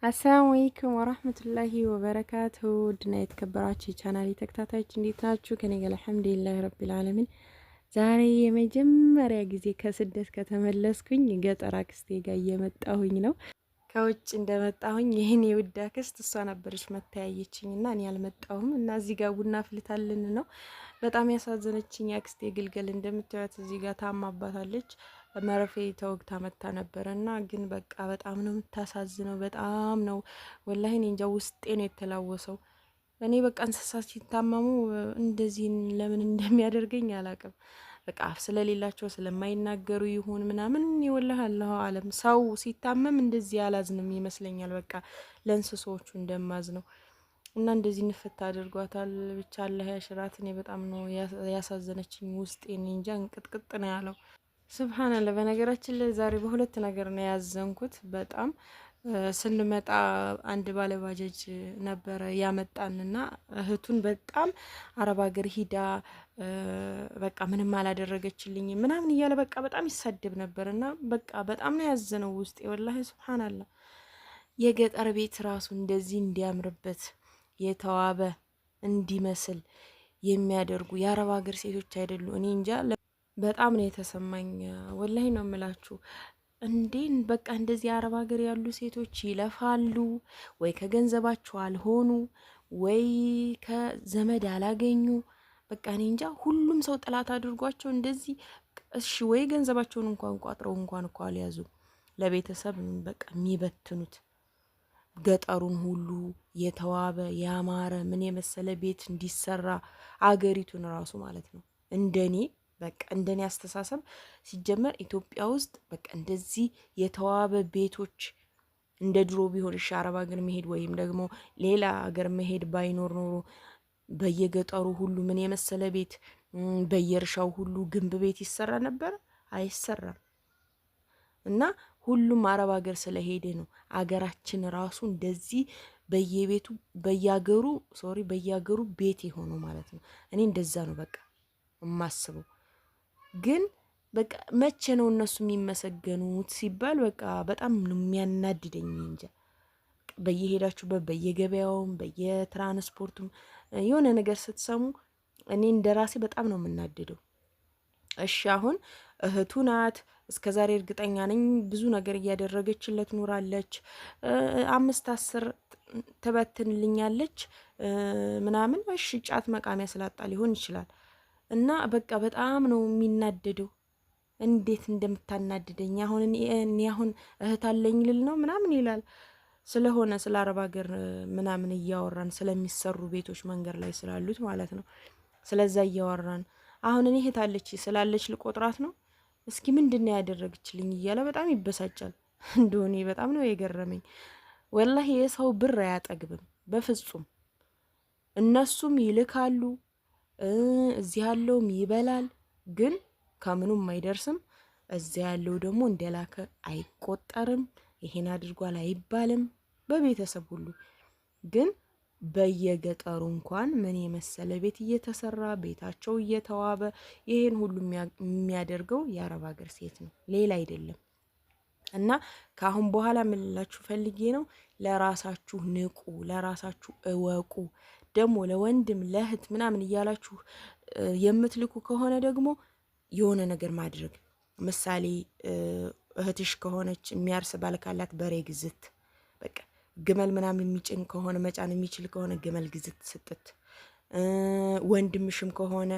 አሰላሙ አለይኩም ወራህመቱላሂ ወበረካቱ። ድና የተከበራችሁ የቻናሌ ተከታታዮች እንዴት ናችሁ? ከኔ ጋር አልሐምዱሊላህ ረቢል ዓለሚን። ዛሬ የመጀመሪያ ጊዜ ከስደት ከተመለስኩኝ ገጠር አክስቴ ጋር እየመጣሁኝ ነው። ከውጭ እንደመጣሁኝ ይህን የውድ አክስት እሷ ነበረች መታያየችኝና እኔ አልመጣሁም እና እዚህ ጋር ቡና ፍልታልን ነው። በጣም ያሳዘነችኝ አክስቴ ግልገል እንደምታዩት እዚህ ጋር ታማባታለች። መርፌ ተወግታ መታ ነበረና ግን በቃ በጣም ነው የምታሳዝነው። በጣም ነው ወላሂ እኔ እንጃ ውስጤ ነው የተላወሰው። እኔ በቃ እንስሳት ሲታመሙ እንደዚህ ለምን እንደሚያደርገኝ አላቅም። በቃ አፍ ስለሌላቸው ስለማይናገሩ ይሁን ምናምን ይወላህ አላሁ አለም። ሰው ሲታመም እንደዚህ አላዝንም ይመስለኛል። በቃ ለእንስሶቹ እንደማዝ ነው እና እንደዚህ ንፍት አድርጓታል። ብቻ አላህ ያሽራት። እኔ በጣም ነው ያሳዘነችኝ። ውስጤ እንጃ እንቅጥቅጥ ነው ያለው። ሱብሃንአላህ። በነገራችን ላይ ዛሬ በሁለት ነገር ነው ያዘንኩት በጣም ስንመጣ አንድ ባለባጃጅ ነበረ ያመጣንና እህቱን በጣም አረብ ሀገር ሂዳ በቃ ምንም አላደረገችልኝ ምናምን እያለ በቃ በጣም ይሳደብ ነበርና በቃ በጣም ነው ያዘነው ውስጥ ወላሂ ሱብሃንአላህ። የገጠር ቤት ራሱ እንደዚህ እንዲያምርበት የተዋበ እንዲመስል የሚያደርጉ የአረብ ሀገር ሴቶች አይደሉ? እኔ እንጃ በጣም ነው የተሰማኝ። ወላሂ ነው የምላችሁ። እንዴን በቃ እንደዚህ አረብ ሀገር ያሉ ሴቶች ይለፋሉ ወይ ከገንዘባቸው አልሆኑ ወይ ከዘመድ አላገኙ። በቃ እኔ እንጃ ሁሉም ሰው ጥላት አድርጓቸው እንደዚህ። እሺ ወይ ገንዘባቸውን እንኳን ቋጥረው እንኳን እኮ አልያዙ ለቤተሰብ በቃ የሚበትኑት። ገጠሩን ሁሉ የተዋበ ያማረ ምን የመሰለ ቤት እንዲሰራ አገሪቱን ራሱ ማለት ነው እንደኔ በቃ እንደኔ አስተሳሰብ ሲጀመር ኢትዮጵያ ውስጥ በቃ እንደዚህ የተዋበ ቤቶች እንደ ድሮ ቢሆን እሺ፣ አረብ ሀገር መሄድ ወይም ደግሞ ሌላ ሀገር መሄድ ባይኖር ኖሮ በየገጠሩ ሁሉ ምን የመሰለ ቤት በየእርሻው ሁሉ ግንብ ቤት ይሰራ ነበር? አይሰራም። እና ሁሉም አረብ ሀገር ስለሄደ ነው አገራችን ራሱ እንደዚህ በየቤቱ በየሀገሩ ቤት የሆነው ማለት ነው። እኔ እንደዛ ነው በቃ የማስበው። ግን በቃ መቼ ነው እነሱ የሚመሰገኑት ሲባል በቃ በጣም ነው የሚያናድደኝ። እንጃ በየሄዳችሁበት በየገበያውም በየትራንስፖርቱም የሆነ ነገር ስትሰሙ እኔ እንደራሴ በጣም ነው የምናደደው። እሺ አሁን እህቱ ናት። እስከዛሬ እርግጠኛ ነኝ ብዙ ነገር እያደረገችለት ኑራለች። 5-10 ትበትንልኛለች ምናምን። እሺ ጫት መቃሚያ ስላጣ ሊሆን ይችላል። እና በቃ በጣም ነው የሚናደደው። እንዴት እንደምታናድደኝ አሁን እኔ አሁን እህት አለኝ ልል ነው ምናምን ይላል። ስለሆነ ስለ አረብ ሀገር ምናምን እያወራን ስለሚሰሩ ቤቶች መንገድ ላይ ስላሉት ማለት ነው። ስለዛ እያወራን አሁን እኔ እህት አለች ስላለች ልቆጥራት ነው። እስኪ ምንድነው ያደረገችልኝ እያለ በጣም ይበሳጫል። እንደሆነ በጣም ነው የገረመኝ። ወላሂ የሰው ብር አያጠግብም በፍጹም። እነሱም ይልካሉ እዚህ ያለውም ይበላል፣ ግን ከምኑም አይደርስም። እዚህ ያለው ደግሞ እንደላከ አይቆጠርም። ይሄን አድርጓል አይባልም በቤተሰብ ሁሉ። ግን በየገጠሩ እንኳን ምን የመሰለ ቤት እየተሰራ ቤታቸው እየተዋበ ይሄን ሁሉ የሚያደርገው የአረብ ሀገር ሴት ነው፣ ሌላ አይደለም። እና ከአሁን በኋላ ምን ልላችሁ ፈልጌ ነው፣ ለራሳችሁ ንቁ፣ ለራሳችሁ እወቁ። ደግሞ ለወንድም ለእህት ምናምን እያላችሁ የምትልኩ ከሆነ ደግሞ የሆነ ነገር ማድረግ። ምሳሌ እህትሽ ከሆነች የሚያርስ ባል ካላት በሬ ግዝት፣ በቃ ግመል ምናምን የሚጭን ከሆነ መጫን የሚችል ከሆነ ግመል ግዝት ስጥት። ወንድምሽም ከሆነ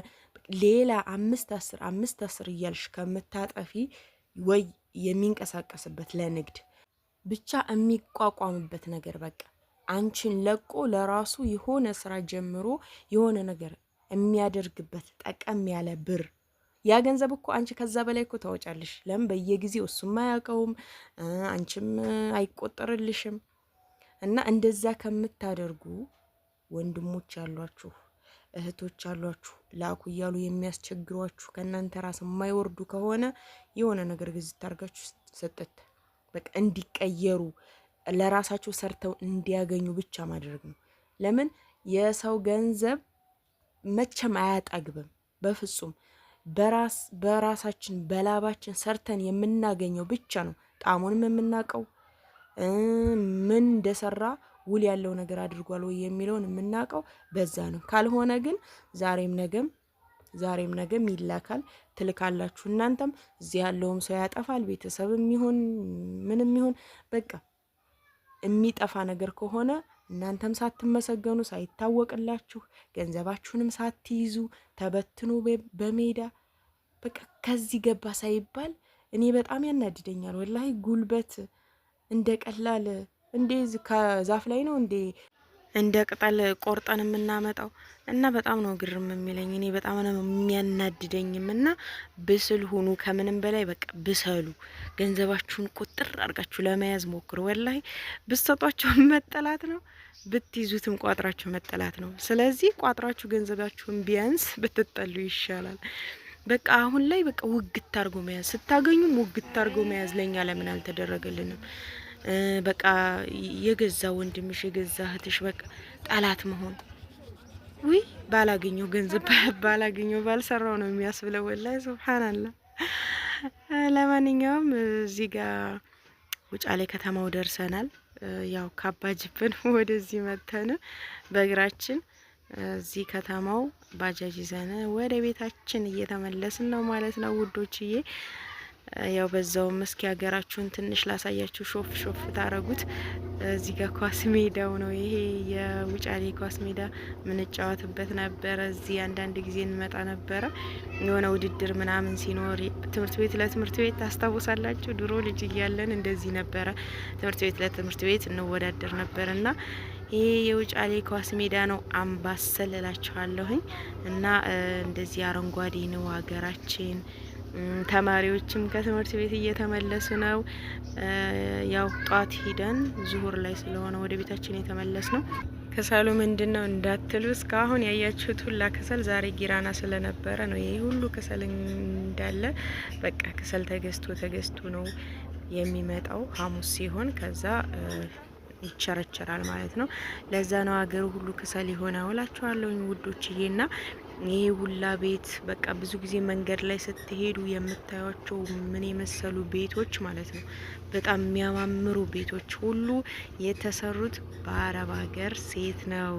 ሌላ 5-10 እያልሽ ከምታጠፊ ወይ የሚንቀሳቀስበት ለንግድ ብቻ የሚቋቋምበት ነገር በቃ አንቺን ለቆ ለራሱ የሆነ ስራ ጀምሮ የሆነ ነገር የሚያደርግበት ጠቀም ያለ ብር። ያ ገንዘብ እኮ አንቺ ከዛ በላይ እኮ ታወጫለሽ። ለምን በየጊዜው እሱም አያውቀውም አንቺም አይቆጠርልሽም። እና እንደዛ ከምታደርጉ ወንድሞች ያሏችሁ እህቶች ያሏችሁ ላኩ እያሉ የሚያስቸግሯችሁ ከእናንተ ራስ የማይወርዱ ከሆነ የሆነ ነገር ግዝት አድርጋችሁ ሰጠት በቃ እንዲቀየሩ ለራሳቸው ሰርተው እንዲያገኙ ብቻ ማድረግ ነው። ለምን የሰው ገንዘብ መቼም አያጠግብም በፍጹም። በራሳችን በላባችን ሰርተን የምናገኘው ብቻ ነው ጣሙንም የምናውቀው ምን እንደሰራ ውል ያለው ነገር አድርጓል ወይ የሚለውን የምናውቀው በዛ ነው። ካልሆነ ግን ዛሬም ነገም ይላካል፣ ትልካላችሁ። እናንተም እዚህ ያለውም ሰው ያጠፋል፣ ቤተሰብም ይሁን ምንም ይሁን በቃ የሚጠፋ ነገር ከሆነ እናንተም ሳትመሰገኑ ሳይታወቅላችሁ ገንዘባችሁንም ሳትይዙ ተበትኖ በሜዳ በቃ ከዚህ ገባ ሳይባል እኔ በጣም ያናድደኛል ወላሂ። ጉልበት እንደ ቀላል እንዴ ከዛፍ ላይ ነው እንዴ እንደ ቅጠል ቆርጠን የምናመጣው? እና በጣም ነው ግርም የሚለኝ። እኔ በጣም ነው የሚያናድደኝም። እና ብስል ሁኑ፣ ከምንም በላይ በቃ ብሰሉ። ገንዘባችሁን ቁጥር አድርጋችሁ ለመያዝ ሞክሩ። ወላሂ ብትሰጧቸው መጠላት ነው፣ ብትይዙትም ቋጥራችሁ መጠላት ነው። ስለዚህ ቋጥራችሁ ገንዘባችሁን ቢያንስ ብትጠሉ ይሻላል። በቃ አሁን ላይ በቃ ውግት አድርጎ መያዝ፣ ስታገኙም ውግት አድርጎ መያዝ ለኛ ለምን አልተደረገልንም? በቃ የገዛ ወንድምሽ የገዛ እህትሽ በቃ ጠላት መሆን ውይ ባላገኘው ገንዘብ ባላገኘው ባልሰራው ነው የሚያስብለው። ወላሂ ሱብሃንአላህ። ለማንኛውም እዚህ ጋር ውጫሌ ከተማው ደርሰናል። ያው ካባጅብን ወደዚህ መተን በእግራችን እዚህ ከተማው ባጃጅ ይዘን ወደ ቤታችን እየተመለስን ነው ማለት ነው ውዶችዬ። ያው በዛውም እስኪ ሀገራችሁን ትንሽ ላሳያችሁ፣ ሾፍ ሾፍ ታረጉት። እዚህ ጋር ኳስ ሜዳው ነው ይሄ የውጫሌ ኳስ ሜዳ ምንጫወትበት ነበረ። እዚህ አንዳንድ ጊዜ እንመጣ ነበረ የሆነ ውድድር ምናምን ሲኖር ትምህርት ቤት ለትምህርት ቤት ታስታውሳላችሁ? ድሮ ልጅ እያለን እንደዚህ ነበረ። ትምህርት ቤት ለትምህርት ቤት እንወዳደር ነበርና ይሄ የውጫሌ ኳስ ሜዳ ነው። አምባሰል እላችኋለሁኝ። እና እንደዚህ አረንጓዴ ነው ሀገራችን። ተማሪዎችም ከትምህርት ቤት እየተመለሱ ነው። ያው ጧት ሂደን ዙሁር ላይ ስለሆነ ወደ ቤታችን የተመለስ ነው። ከሰሉ ምንድነው እንዳትሉ እስካሁን ያያችሁት ሁላ ከሰል ዛሬ ጊራና ስለነበረ ነው። ይሄ ሁሉ ከሰል እንዳለ በቃ ከሰል ተገዝቶ ነው የሚመጣው ሐሙስ ሲሆን ከዛ ይቸረቸራል ማለት ነው። ለዛ ነው ሀገሩ ሁሉ ከሰል የሆነ እላችኋለሁ ውዶችዬና ይሄ ሁላ ቤት በቃ ብዙ ጊዜ መንገድ ላይ ስትሄዱ የምታዩቸው ምን የመሰሉ ቤቶች ማለት ነው። በጣም የሚያማምሩ ቤቶች ሁሉ የተሰሩት በአረብ ሀገር ሴት ነው።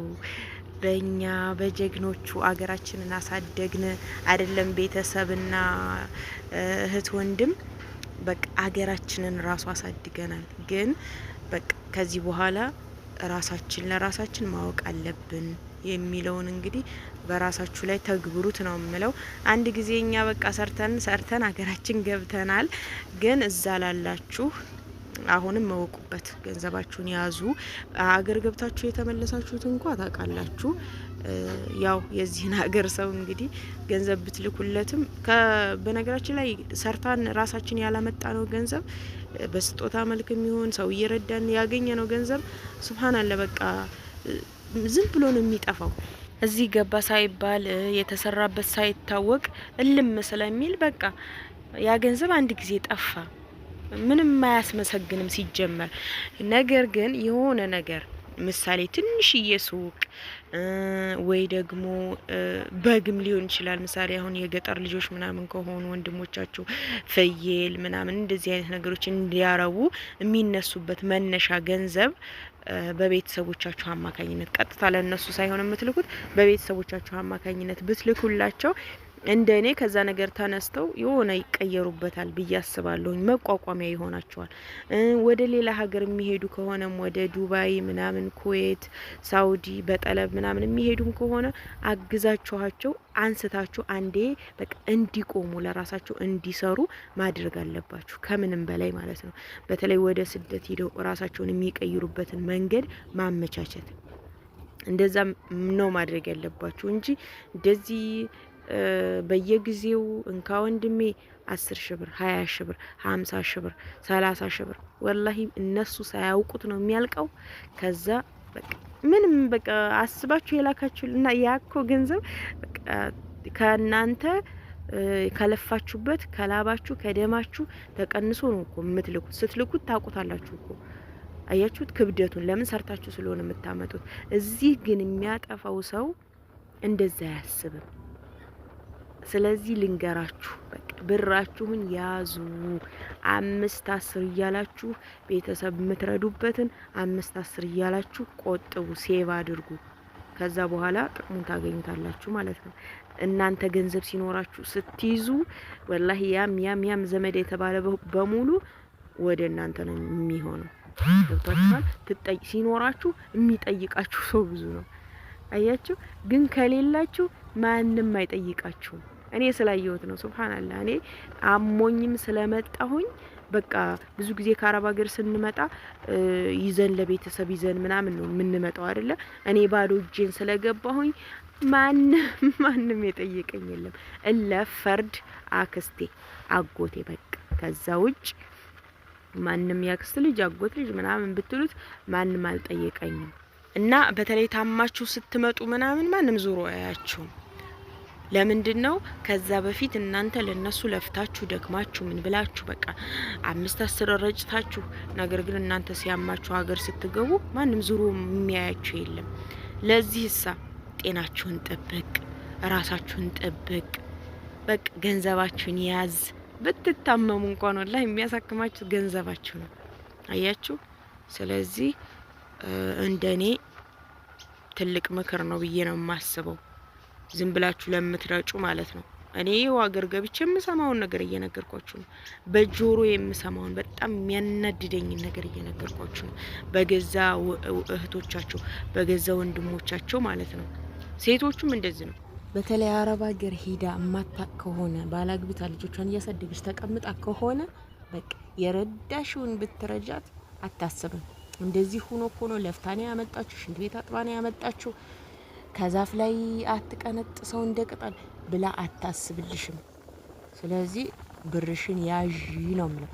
በእኛ በጀግኖቹ አገራችንን አሳደግን አይደለም ቤተሰብና እህት ወንድም በቃ አገራችንን ራሱ አሳድገናል። ግን በቃ ከዚህ በኋላ ለራሳችን ማወቅ አለብን የሚለውን እንግዲህ በራሳችሁ ላይ ተግብሩት ነው የምለው። አንድ ጊዜ እኛ በቃ ሰርተን ሀገራችን ገብተናል። ግን እዛ ላላችሁ አሁንም መወቁበት፣ ገንዘባችሁን ያዙ። አገር ገብታችሁ የተመለሳችሁት እንኳ ታውቃላችሁ። ያው የዚህን ሀገር ሰው እንግዲህ ገንዘብ ብትልኩለትም በነገራችን ላይ ሰርታን ራሳችን ያላመጣ ነው ገንዘብ በስጦታ መልክ የሚሆን ሰው እየረዳን ያገኘ ነው ገንዘብ ሱብሃንአላህ በቃ ዝም ብሎ ነው የሚጠፋው። እዚህ ገባ ሳይባል የተሰራበት ሳይታወቅ እልም ስለሚል በቃ ያ ገንዘብ አንድ ጊዜ ጠፋ። ምንም አያስመሰግንም ሲጀመር። ነገር ግን የሆነ ነገር ምሳሌ ትንሽዬ ሱቅ ወይ ደግሞ በግም ሊሆን ይችላል። ምሳሌ አሁን የገጠር ልጆች ምናምን ከሆኑ ወንድሞቻችሁ ፍየል ምናምን እንደዚህ አይነት ነገሮች እንዲያረቡ የሚነሱበት መነሻ ገንዘብ በቤተሰቦቻችሁ አማካኝነት ቀጥታ ለነሱ ሳይሆን የምትልኩት በቤተሰቦቻችሁ አማካኝነት ብትልኩላቸው እንደኔ ከዛ ነገር ተነስተው የሆነ ይቀየሩበታል ብዬ አስባለሁ። መቋቋሚያ ይሆናቸዋል። ወደ ሌላ ሀገር የሚሄዱ ከሆነም ወደ ዱባይ ምናምን፣ ኩዌት፣ ሳውዲ በጠለብ ምናምን የሚሄዱም ከሆነ አግዛችኋቸው አንስታችሁ አንዴ በቃ እንዲቆሙ ለራሳቸው እንዲሰሩ ማድረግ አለባችሁ። ከምንም በላይ ማለት ነው። በተለይ ወደ ስደት ሄደው ራሳቸውን የሚቀይሩበትን መንገድ ማመቻቸት፣ እንደዛ ነው ማድረግ ያለባችሁ እንጂ እንደዚህ በየጊዜው እንካ ወንድሜ 10 ሺህ ብር 20 ሺህ ብር 50 ሺህ ብር 30 ሺህ ብር ወላሂ እነሱ ሳያውቁት ነው የሚያልቀው። ከዛ በቃ ምንም በቃ አስባችሁ የላካችሁ እና ያኮ ገንዘብ በቃ ከናንተ ከለፋችሁበት ከላባችሁ ከደማችሁ ተቀንሶ ነው እኮ የምትልኩት። ስትልኩት ታውቁታላችሁ እኮ አያችሁት ክብደቱን። ለምን ሰርታችሁ ስለሆነ የምታመጡት። እዚህ ግን የሚያጠፋው ሰው እንደዛ አያስብም። ስለዚህ ልንገራችሁ በቃ ብራችሁን ያዙ። 5-10 እያላችሁ ቤተሰብ የምትረዱበትን 5-10 እያላችሁ ቆጥቡ፣ ሴቭ አድርጉ። ከዛ በኋላ ጥቅሙን ታገኙታላችሁ ማለት ነው። እናንተ ገንዘብ ሲኖራችሁ ስትይዙ ወላሂ ያም ዘመድ የተባለ በሙሉ ወደ እናንተ ነው የሚሆነው። ገብቷችኋል? ሲኖራችሁ የሚጠይቃችሁ ሰው ብዙ ነው። አያችሁ። ግን ከሌላችሁ ማንም አይጠይቃችሁም። እኔ ስላየሁት ነው። ሱብሃንአላህ። እኔ አሞኝም ስለመጣሁኝ በቃ ብዙ ጊዜ ከአረብ ሀገር ስንመጣ ይዘን ለቤተሰብ ይዘን ምናምን ነው የምንመጣው አይደለ? እኔ ባዶ እጄን ስለገባሁኝ ማንም የጠየቀኝ የለም። ፈርድ አክስቴ፣ አጎቴ በቃ ከዛ ውጭ ማንም ያክስት ልጅ አጎት ልጅ ምናምን ብትሉት ማንም አልጠየቀኝም። እና በተለይ ታማችሁ ስትመጡ ምናምን ማንም ዙሮ አያችሁም። ለምንድን ነው? ከዛ በፊት እናንተ ለነሱ ለፍታችሁ ደክማችሁ ምን ብላችሁ በቃ 5-10 ረጭታችሁ፣ ነገር ግን እናንተ ሲያማችሁ ሀገር ስትገቡ ማንም ዙሮ የሚያያችሁ የለም። ለዚህሳ ጤናችሁን ጠብቅ፣ ራሳችሁን ጠብቅ፣ በቃ ገንዘባችሁን ያዝ። ብትታመሙ እንኳን ወላሂ የሚያሳክማችሁ ገንዘባችሁ ነው። አያችሁ። ስለዚህ እንደኔ ትልቅ ምክር ነው ብዬ ነው የማስበው። ዝም ብላችሁ ለምትረጩ ማለት ነው። እኔ ሀገር ገብቼ የምሰማውን ነገር እየነገርኳችሁ ነው። በጆሮ የምሰማውን በጣም የሚያናድደኝ ነገር እየነገርኳችሁ ነው። በገዛ እህቶቻቸው በገዛ ወንድሞቻቸው ማለት ነው። ሴቶቹም እንደዚህ ነው። በተለይ አረብ ሀገር ሄዳ እማታቅ ከሆነ ባላግብታ ልጆቿን እያሳደገች ተቀምጣ ከሆነ በቃ የረዳሽውን ብትረጃት አታስብም። እንደዚህ ሆኖ እኮ ነው ለፍታኔ ያመጣችሁ፣ ሽንት ቤት አጥባኔ ያመጣችሁ፣ ከዛፍ ላይ አትቀነጥሰው እንደ ቅጠል ብላ አታስብልሽም። ስለዚህ ብርሽን ያዢ ነው ምለው።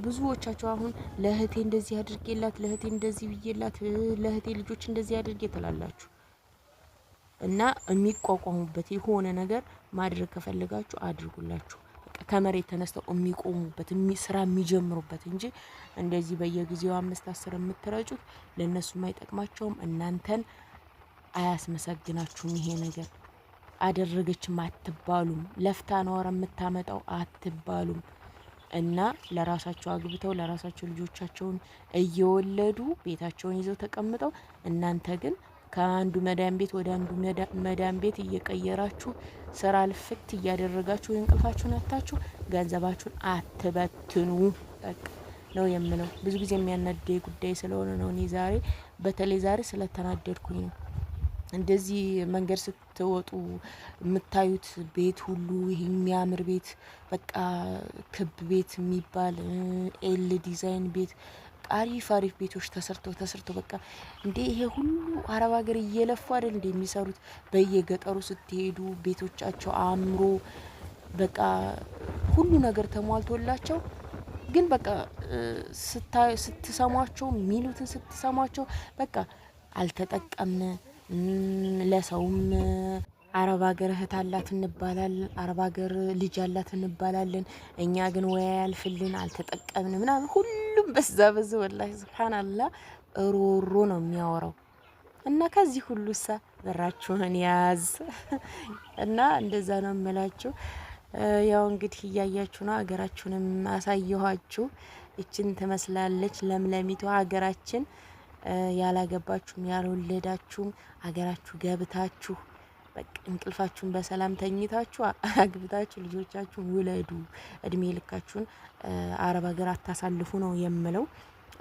ብዙዎቻቸው አሁን ለእህቴ እንደዚህ አድርጌላት፣ ለእህቴ እንደዚህ ብዬላት፣ ለእህቴ ልጆች እንደዚህ አድርጌ ትላላችሁ። እና የሚቋቋሙበት የሆነ ነገር ማድረግ ከፈለጋችሁ አድርጉላችሁ። ከመሬት ተነስተው የሚቆሙበት ስራ የሚጀምሩበት እንጂ እንደዚህ በየጊዜው 5-10 የምትረጩት ለነሱም አይጠቅማቸውም፣ እናንተን አያስመሰግናችሁም። ይሄ ነገር አደረገችም አትባሉም፣ ለፍታ ነው የምታመጣው አትባሉም። እና ለራሳቸው አግብተው ለራሳቸው ልጆቻቸውን እየወለዱ ቤታቸውን ይዘው ተቀምጠው እናንተ ግን ከአንዱ መዳን ቤት ወደ አንዱ መዳን ቤት እየቀየራችሁ ስራ ልፍት እያደረጋችሁ እንቅልፋችሁን አታችሁ ገንዘባችሁን አትበትኑ ነው የምለው። ብዙ ጊዜ የሚያናደኝ ጉዳይ ስለሆነ ነው። እኔ በተለይ ዛሬ ስለተናደድኩኝ ነው። እንደዚህ መንገድ ስትወጡ የምታዩት ቤት ሁሉ ይሄ የሚያምር ቤት በቃ ክብ ቤት የሚባል ኤል ዲዛይን ቤት አሪፍ ቤቶች ተሰርተው በቃ እንዴ ይሄ ሁሉ አረብ ሀገር እየለፉ አይደል እንዴ የሚሰሩት? በየገጠሩ ስትሄዱ ቤቶቻቸው አምሮ በቃ ሁሉ ነገር ተሟልቶላቸው ግን በቃ ስትሰሟቸው ሚሉትን ስትሰሟቸው በቃ አልተጠቀምነ ለሰውም አረብ ሀገር እህት አላት እንባላለን፣ አረብ ሀገር ልጅ አላት እንባላለን። እኛ ግን ወይ ያልፍልን አልተጠቀምን ምናምን ሁሉም በዛ ወላሂ ሱብሃንአላህ ሮሮ ነው የሚያወራው። እና ከዚህ ሁሉ በራችሁን ያዝ እና እንደዛ ነው የምላችሁ። ያው እንግዲህ እያያችሁ ነው። ሀገራችሁንም አሳየኋችሁ። እችን ትመስላለች ለምለሚቷ ሀገራችን። ያላገባችሁም ያልወለዳችሁም ሀገራችሁ ገብታችሁ በቃ እንቅልፋችሁን በሰላም ተኝታችሁ አግብታችሁ ልጆቻችሁን ውለዱ። እድሜ ልካችሁን አረብ ሀገር አታሳልፉ ነው የምለው።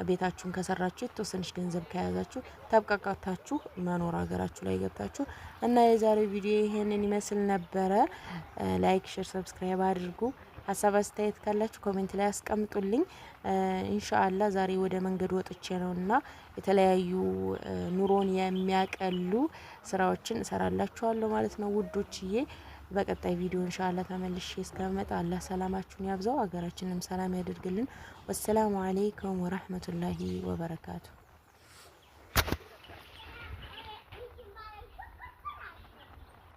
ቤታችሁን ከሰራችሁ የተወሰነች ገንዘብ ከያዛችሁ ተብቃቃታችሁ መኖር ሀገራችሁ ላይ ገብታችሁ እና የዛሬው ቪዲዮ ይሄንን ይመስል ነበረ። ላይክ፣ ሼር፣ ሰብስክራይብ አድርጉ። ሀሳብ አስተያየት ካላችሁ ኮሜንት ላይ አስቀምጡልኝ። ኢንሻአላህ ዛሬ ወደ መንገድ ወጥቼ ነውና የተለያዩ ኑሮን የሚያቀሉ ስራዎችን እሰራላችኋለሁ ማለት ነው ውዶችዬ። በቀጣይ ቪዲዮ ኢንሻአላህ ተመልሼ እስከመጣ አላህ ሰላማችሁን ያብዛው፣ ሀገራችንንም ሰላም ያደርግልን። ወሰላሙ አለይኩም ወራህመቱላሂ ወበረካቱ።